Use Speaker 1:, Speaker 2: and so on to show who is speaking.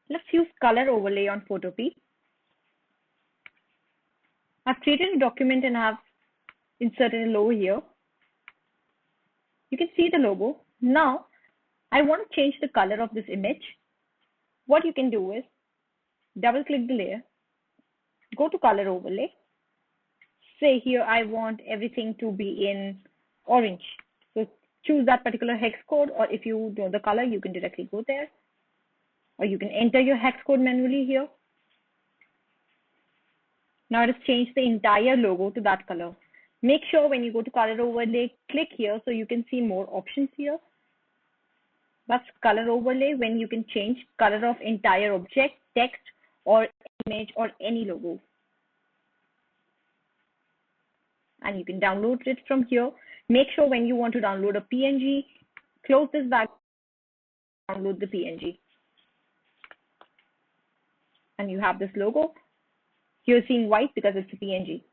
Speaker 1: Let's use color overlay on Photopea. I've created a document and I've inserted a logo here. You can see the logo. Now, I want to change the color of this image. What you can do is double click the layer, go to color overlay. Say here I want everything to be in orange. So choose that particular hex code, or if you know the color, you can directly go there. Or you can enter your hex code manually here. Now it has changed the entire logo to that color. Make sure when you go to color overlay, click here so you can see more options here. That's color overlay, when you can change color of entire object, text, or image, or any logo. And you can download it from here. Make sure when you want to download a PNG, close this back, download the PNG. And you have this logo. You're seeing white because it's a PNG.